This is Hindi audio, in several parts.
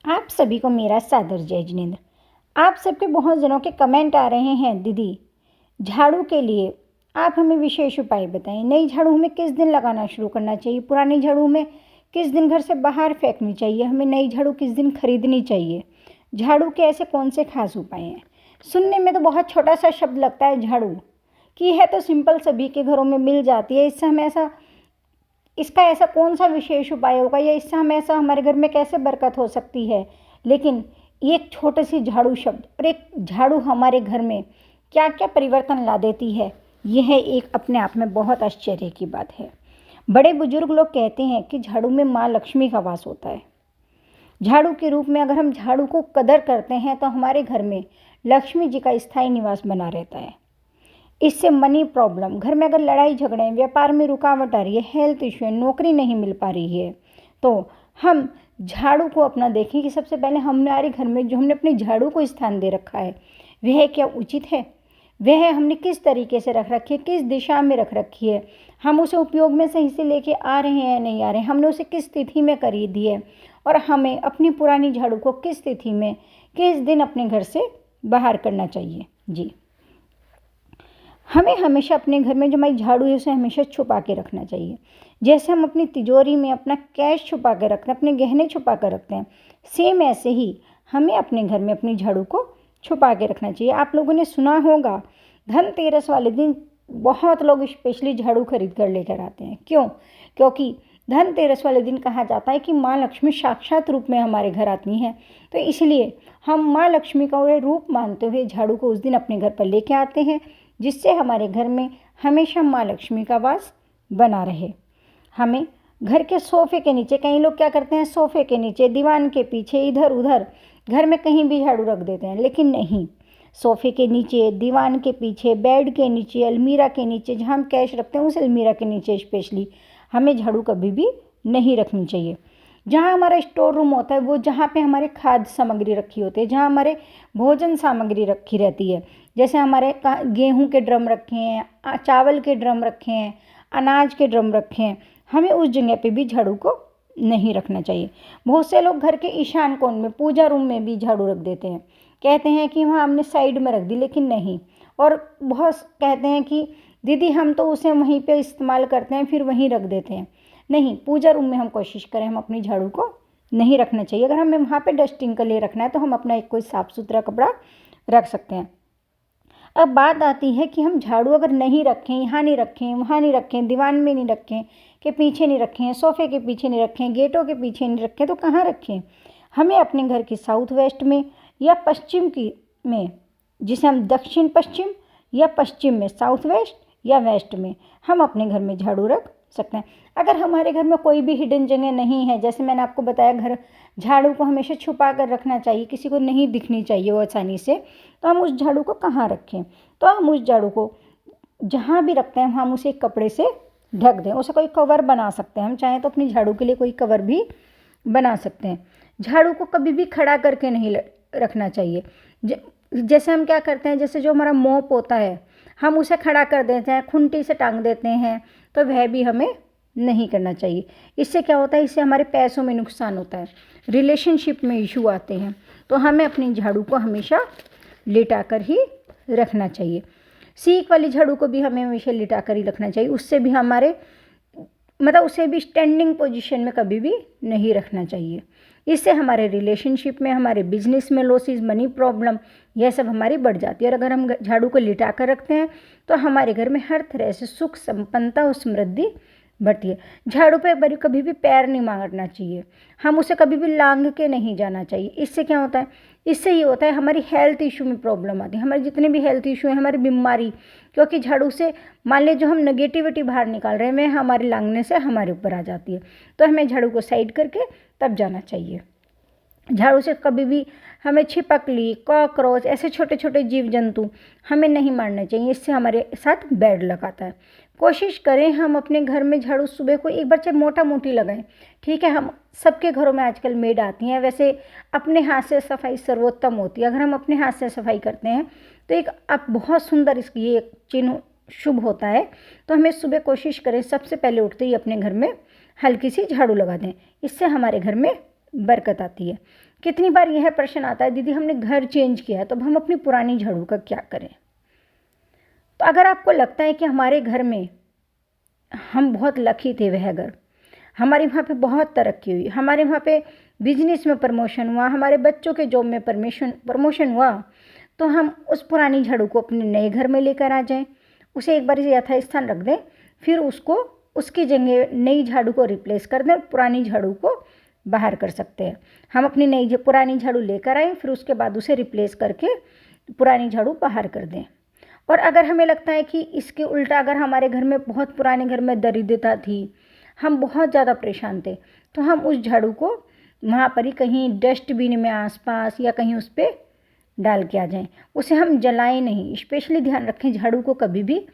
आप सभी को मेरा सादर जय जिनेंद्र। आप सबके बहुत जनों के कमेंट आ रहे हैं, दीदी झाड़ू के लिए आप हमें विशेष उपाय बताएं। नई झाड़ू हमें किस दिन लगाना शुरू करना चाहिए, पुरानी झाड़ू हमें किस दिन घर से बाहर फेंकनी चाहिए, हमें नई झाड़ू किस दिन खरीदनी चाहिए, झाड़ू के ऐसे कौन से खास उपाय हैं। सुनने में तो बहुत छोटा सा शब्द लगता है झाड़ू, कि है तो सिंपल, सभी के घरों में मिल जाती है। इसका ऐसा कौन सा विशेष उपाय होगा, या इससे हम ऐसा हमारे घर में कैसे बरकत हो सकती है। लेकिन एक छोटे सी झाड़ू शब्द और एक झाड़ू हमारे घर में क्या क्या परिवर्तन ला देती है, यह एक अपने आप में बहुत आश्चर्य की बात है। बड़े बुजुर्ग लोग कहते हैं कि झाड़ू में माँ लक्ष्मी का वास होता है। झाड़ू के रूप में अगर हम झाड़ू को कदर करते हैं तो हमारे घर में लक्ष्मी जी का स्थायी निवास बना रहता है। इससे मनी प्रॉब्लम, घर में अगर लड़ाई झगड़े, व्यापार में रुकावट आ रही है, हेल्थ इश्यू है, नौकरी नहीं मिल पा रही है, तो हम झाड़ू को अपना देखें कि सबसे पहले हमारे घर में जो हमने अपनी झाड़ू को स्थान दे रखा है वह क्या उचित है, वह हमने किस तरीके से रख रखी है, किस दिशा में रख रखी है, हम उसे उपयोग में सही से लेके आ रहे हैं या नहीं आ रहे हैं, हमने उसे किस स्थिति में खरीदी है, और हमें अपनी पुरानी झाड़ू को किस स्थिति में किस दिन अपने घर से बाहर करना चाहिए। जी, हमें हमेशा अपने घर में जो हमारी झाड़ू है उसे हमेशा छुपा के रखना चाहिए। जैसे हम अपनी तिजोरी में अपना कैश छुपा के रखते हैं, अपने गहने छुपा कर रखते हैं, सेम ऐसे ही हमें अपने घर में अपनी झाड़ू को छुपा के रखना चाहिए। आप लोगों ने सुना होगा, धनतेरस वाले दिन बहुत लोग स्पेशली झाड़ू खरीद कर लेकर आते हैं। क्यों? क्योंकि धनतेरस वाले दिन कहा जाता है कि माँ लक्ष्मी साक्षात रूप में हमारे घर आती हैं, तो इसलिए हम माँ लक्ष्मी का रूप मानते हुए झाड़ू को उस दिन अपने घर पर लेके आते हैं, जिससे हमारे घर में हमेशा माँ लक्ष्मी का वास बना रहे। हमें घर के सोफ़े के नीचे, कई लोग क्या करते हैं, सोफ़े के नीचे, दीवान के पीछे, इधर उधर घर में कहीं भी झाड़ू रख देते हैं, लेकिन नहीं, सोफ़े के नीचे, दीवान के पीछे, बेड के नीचे, अलमीरा के नीचे, जहाँ हम कैश रखते हैं उस अलमीरा के नीचे स्पेशली हमें झाड़ू कभी भी नहीं रखनी चाहिए। जहाँ हमारा स्टोर रूम होता है, वो जहाँ पे हमारे खाद्य सामग्री रखी होती है, जहाँ हमारे भोजन सामग्री रखी रहती है, जैसे हमारे गेहूं के ड्रम रखे हैं, चावल के ड्रम रखे हैं, अनाज के ड्रम रखे हैं, हमें उस जगह पे भी झाड़ू को नहीं रखना चाहिए। बहुत से लोग घर के ईशान कोण में, पूजा रूम में भी झाड़ू रख देते हैं, कहते हैं कि वहाँ हमने साइड में रख दी, लेकिन नहीं। और बहुत कहते हैं कि दीदी हम तो उसे वहीं पे इस्तेमाल करते हैं, फिर वहीं रख देते हैं। नहीं, पूजा रूम में हम कोशिश करें हम अपनी झाड़ू को नहीं रखना चाहिए। अगर हमें वहाँ पे डस्टिंग के लिए रखना है तो हम अपना एक कोई साफ़ सुथरा कपड़ा रख सकते हैं। अब बात आती है कि हम झाड़ू अगर नहीं रखें, यहाँ नहीं रखें, वहाँ नहीं रखें, दीवान में नहीं रखें, के पीछे नहीं रखें, सोफ़े के पीछे नहीं रखें, गेटों के पीछे नहीं रखें, तो कहाँ रखें? हमें अपने घर की साउथ वेस्ट में या पश्चिम की में, जिसे हम दक्षिण पश्चिम या पश्चिम में, साउथ वेस्ट या वेस्ट में हम अपने घर में झाड़ू रख सकते हैं। अगर हमारे घर में कोई भी हिडन जगह नहीं है, जैसे मैंने आपको बताया, घर झाड़ू को हमेशा छुपा कर रखना चाहिए, किसी को नहीं दिखनी चाहिए वो आसानी से, तो हम उस झाड़ू को कहाँ रखें? तो हम उस झाड़ू को जहाँ भी रखते हैं हम उसे एक कपड़े से ढक दें, उसे कोई कवर बना सकते हैं, हम चाहें तो अपनी झाड़ू के लिए कोई कवर भी बना सकते हैं। झाड़ू को कभी भी खड़ा करके नहीं रखना चाहिए। जैसे हम क्या करते हैं, जैसे जो हमारा मोप होता है हम उसे खड़ा कर देते हैं, खुंटी से टांग देते हैं, तो वह भी हमें नहीं करना चाहिए। इससे क्या होता है, इससे हमारे पैसों में नुकसान होता है, रिलेशनशिप में इशू आते हैं। तो हमें अपनी झाड़ू को हमेशा लिटा कर ही रखना चाहिए। सीख वाली झाड़ू को भी हमें हमेशा लिटा कर ही रखना चाहिए, उससे भी हमारे उसे भी स्टैंडिंग पोजीशन में कभी भी नहीं रखना चाहिए। इससे हमारे रिलेशनशिप में, हमारे बिजनेस में लॉसेस, मनी प्रॉब्लम, यह सब हमारी बढ़ जाती है। और अगर हम झाड़ू को लिटा कर रखते हैं तो हमारे घर में हर तरह से सुख, संपन्नता और समृद्धि बढ़ती है। झाड़ू पे कभी भी पैर नहीं मारना चाहिए, हम उसे कभी भी लांग के नहीं जाना चाहिए। इससे क्या होता है, इससे ये होता है हमारी हेल्थ इशू में प्रॉब्लम आती है, हमारे जितने भी हेल्थ इशू हैं, हमारी बीमारी, क्योंकि झाड़ू से मान लीजिए जो हम नेगेटिविटी बाहर निकाल रहे हैं वह हमारे लांगने से हमारे ऊपर आ जाती है। तो हमें झाड़ू को साइड करके तब जाना चाहिए। झाड़ू से कभी भी हमें छिपकली, कॉकरोच, ऐसे छोटे छोटे जीव जंतु हमें नहीं मारना चाहिए, इससे हमारे साथ बैड लक आता है। कोशिश करें हम अपने घर में झाड़ू सुबह को एक बार चाहे मोटा मोटी लगाएं, ठीक है। हम सबके घरों में आजकल मेड आती हैं, वैसे अपने हाथ से सफाई सर्वोत्तम होती है। अगर हम अपने हाथ से सफाई करते हैं तो एक अब बहुत सुंदर इसकी ये चिन्ह शुभ होता है। तो हमें सुबह कोशिश करें सबसे पहले उठते ही अपने घर में हल्की सी झाड़ू लगा दें, इससे हमारे घर में बरकत आती है। कितनी बार यह प्रश्न आता है, दीदी हमने घर चेंज किया तो अब हम अपनी पुरानी झाड़ू का क्या करें। तो अगर आपको लगता है कि हमारे घर में हम बहुत लकी थे, वह घर हमारे वहाँ पे बहुत तरक्की हुई, हमारे वहाँ पे बिजनेस में प्रमोशन हुआ, हमारे बच्चों के जॉब में प्रमोशन हुआ, तो हम उस पुरानी झाड़ू को अपने नए घर में लेकर आ जाएं, उसे एक बार यथास्थान रख दें, फिर उसको उसकी जगह नई झाड़ू को रिप्लेस कर दें और पुरानी झाड़ू को बाहर कर सकते हैं। हम अपनी पुरानी झाड़ू लेकर आएँ, फिर उसके बाद उसे रिप्लेस करके पुरानी झाड़ू बाहर कर दें। और अगर हमें लगता है कि इसके उल्टा अगर हमारे घर में बहुत पुराने घर में दरिद्रता थी, हम बहुत ज़्यादा परेशान थे, तो हम उस झाड़ू को वहाँ पर ही कहीं डस्टबिन में आसपास या कहीं उस पर डाल के आ जाएं। उसे हम जलाएं नहीं। स्पेशली ध्यान रखें, झाड़ू को कभी भी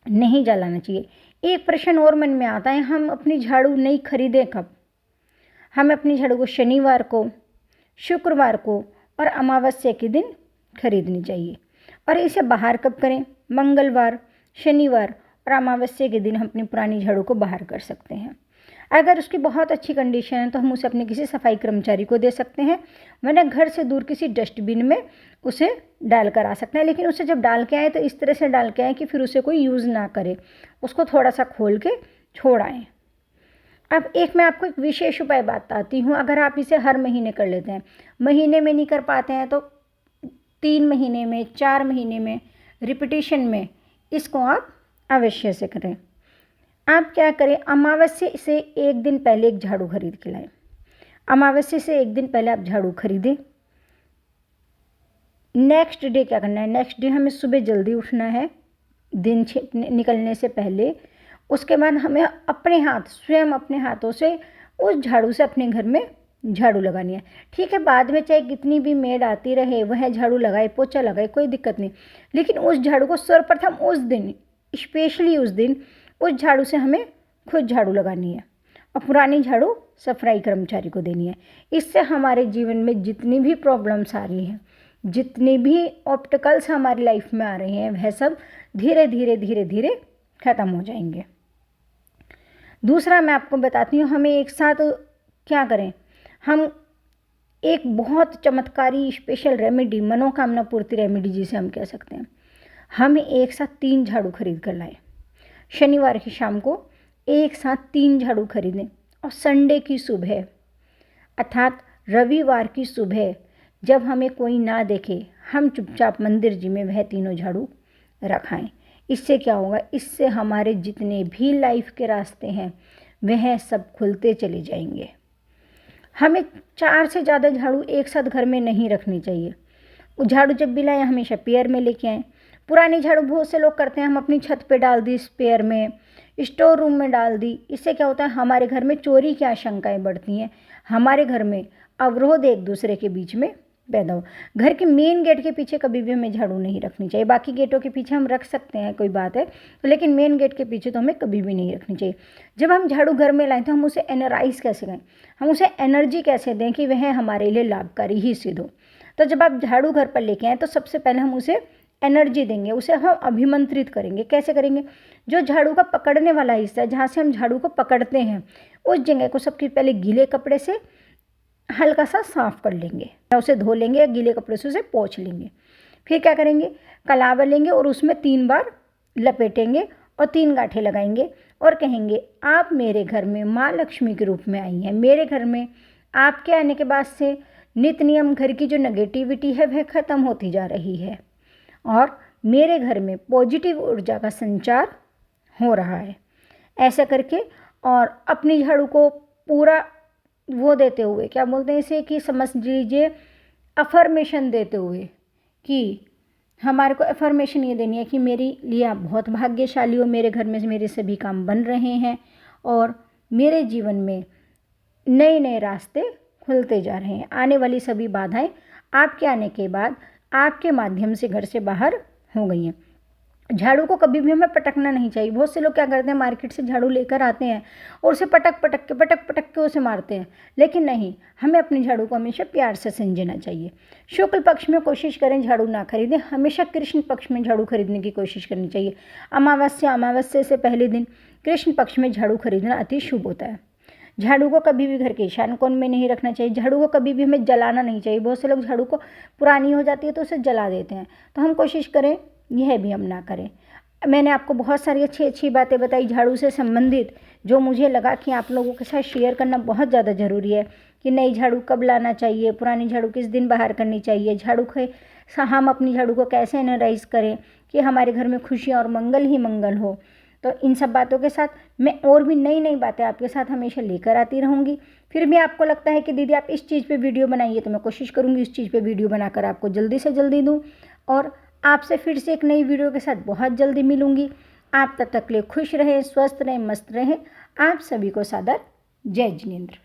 नहीं जलाना चाहिए। एक प्रश्न और मन में आता है, हम अपनी झाड़ू नहीं खरीदें कब। हमें अपनी झाड़ू को शनिवार को, शुक्रवार को और अमावस्या के दिन खरीदनी चाहिए। और इसे बाहर कब करें? मंगलवार, शनिवार और अमावस्या के दिन हम अपनी पुरानी झाड़ू को बाहर कर सकते हैं। अगर उसकी बहुत अच्छी कंडीशन है तो हम उसे अपने किसी सफाई कर्मचारी को दे सकते हैं, वरना घर से दूर किसी डस्टबिन में उसे डाल कर आ सकते हैं। लेकिन उसे जब डाल के आए तो इस तरह से डाल के आए कि फिर उसे कोई यूज़ ना करे, उसको थोड़ा सा खोल के छोड़ आएँ। अब मैं आपको एक विशेष उपाय बताती हूँ। अगर आप इसे हर महीने कर लेते हैं, महीने में नहीं कर पाते हैं तो 3 महीने में, 4 महीने में, रिपीटेशन में इसको आप अवश्य से करें। आप क्या करें, अमावस्या से एक दिन पहले एक झाड़ू खरीद के लाएं। अमावस्या से एक दिन पहले आप झाड़ू खरीदें। नेक्स्ट डे क्या करना है, नेक्स्ट डे हमें सुबह जल्दी उठना है दिन निकलने से पहले। उसके बाद हमें स्वयं अपने हाथों से उस झाड़ू से अपने घर में झाड़ू लगानी है। ठीक है, बाद में चाहे कितनी भी मेड आती रहे, वह झाड़ू लगाए, पोछा लगाए, कोई दिक्कत नहीं, लेकिन उस झाड़ू को सर्वप्रथम उस दिन, स्पेशली उस दिन, उस झाड़ू से हमें खुद झाड़ू लगानी है और पुरानी झाड़ू सफाई कर्मचारी को देनी है। इससे हमारे जीवन में जितनी भी प्रॉब्लम्स आ रही हैं, जितने भी ऑब्स्टेकल्स हमारी लाइफ में आ रहे हैं, वह सब धीरे धीरे धीरे धीरे ख़त्म हो जाएंगे। दूसरा मैं आपको बताती हूँ, हमें एक साथ क्या करें, हम एक बहुत चमत्कारी स्पेशल रेमेडी, मनोकामना पूर्ति रेमेडी जिसे हम कह सकते हैं, हम एक साथ 3 झाड़ू खरीद कर लाएं। शनिवार की शाम को एक साथ 3 झाड़ू खरीदें और संडे की सुबह अर्थात रविवार की सुबह जब हमें कोई ना देखे, हम चुपचाप मंदिर जी में वह तीनों झाड़ू रखाएं। इससे क्या होगा, इससे हमारे जितने भी लाइफ के रास्ते हैं वह सब खुलते चले जाएंगे। हमें 4 से ज़्यादा झाड़ू एक साथ घर में नहीं रखनी चाहिए। झाड़ू जब भी लाएं हमेशा पेयर में लेके आएँ। पुरानी झाड़ू बहुत से लोग करते हैं, हम अपनी छत पे डाल दी, स्पेयर में, स्टोर रूम में डाल दी। इससे क्या होता है, हमारे घर में चोरी की आशंकाएं बढ़ती हैं, हमारे घर में अवरोध एक दूसरे के बीच में पैदा हो। घर के मेन गेट के पीछे कभी भी हमें झाड़ू नहीं रखनी चाहिए। बाकी गेटों के पीछे हम रख सकते हैं, कोई बात है, लेकिन मेन गेट के पीछे तो हमें कभी भी नहीं रखनी चाहिए। जब हम झाड़ू घर में लाएं तो हम उसे एनराइज कैसे करें, हम उसे एनर्जी कैसे दें कि वह हमारे लिए लाभकारी ही सिद्ध हो। तो जब आप झाड़ू घर पर लेके आएँ तो सबसे पहले हम उसे एनर्जी देंगे, उसे हम अभिमंत्रित करेंगे। कैसे करेंगे, जो झाड़ू का पकड़ने वाला हिस्सा है, जहाँ से हम झाड़ू को पकड़ते हैं, उस जगह को सबसे पहले गीले कपड़े से हल्का सा साफ कर लेंगे, या उसे धो लेंगे, या गीले कपड़े से उसे पोंछ लेंगे। फिर क्या करेंगे, कलावा लेंगे और उसमें 3 बार लपेटेंगे और 3 गांठें लगाएंगे और कहेंगे, आप मेरे घर में माँ लक्ष्मी के रूप में आई हैं। मेरे घर में आपके आने के बाद से नित नियम घर की जो नेगेटिविटी है वह ख़त्म होती जा रही है और मेरे घर में पॉजिटिव ऊर्जा का संचार हो रहा है। ऐसा करके और अपनी झाड़ू को पूरा वो देते हुए, क्या बोलते हैं इसे, कि समझ लीजिए अफर्मेशन देते हुए, कि हमारे को अफर्मेशन ये देनी है कि मेरे लिए आप बहुत भाग्यशाली हो, मेरे घर में मेरे सभी काम बन रहे हैं और मेरे जीवन में नए नए रास्ते खुलते जा रहे हैं। आने वाली सभी बाधाएं आपके आने के बाद आपके माध्यम से घर से बाहर हो गई हैं। झाड़ू को कभी भी हमें पटकना नहीं चाहिए। बहुत से लोग क्या करते हैं, मार्केट से झाड़ू लेकर आते हैं और उसे पटक पटक के उसे मारते हैं, लेकिन नहीं, हमें अपनी झाड़ू को हमेशा प्यार से संजना चाहिए। शुक्ल पक्ष में कोशिश करें झाड़ू ना खरीदें, हमेशा कृष्ण पक्ष में झाड़ू खरीदने की कोशिश करनी चाहिए। अमावस्या से पहले दिन कृष्ण पक्ष में झाड़ू खरीदना अति शुभ होता है। झाड़ू को कभी भी घर के ईशान कोण में नहीं रखना चाहिए। झाड़ू को कभी भी हमें जलाना नहीं चाहिए। बहुत से लोग झाड़ू को पुरानी हो जाती है तो उसे जला देते हैं, तो हम कोशिश करें यह भी हम ना करें। मैंने आपको बहुत सारी अच्छी अच्छी बातें बताई झाड़ू से संबंधित, जो मुझे लगा कि आप लोगों के साथ शेयर करना बहुत ज़्यादा ज़रूरी है कि नई झाड़ू कब लाना चाहिए, पुरानी झाड़ू किस दिन बाहर करनी चाहिए, झाड़ू के हम अपनी झाड़ू को कैसे एनराइज करें कि हमारे घर में खुशियाँ और मंगल ही मंगल हो। तो इन सब बातों के साथ मैं और भी नई नई बातें आपके साथ हमेशा लेकर आती रहूँगी। फिर भी आपको लगता है कि दीदी आप इस चीज़ पे वीडियो बनाइए, तो मैं कोशिश करूँगी इस चीज़ पे वीडियो बनाकर आपको जल्दी से जल्दी दूँ, और आपसे फिर से एक नई वीडियो के साथ बहुत जल्दी मिलूँगी। आप तब तक के लिए खुश रहें, स्वस्थ रहें, मस्त रहें। आप सभी को सादर जय जिनेंद्र।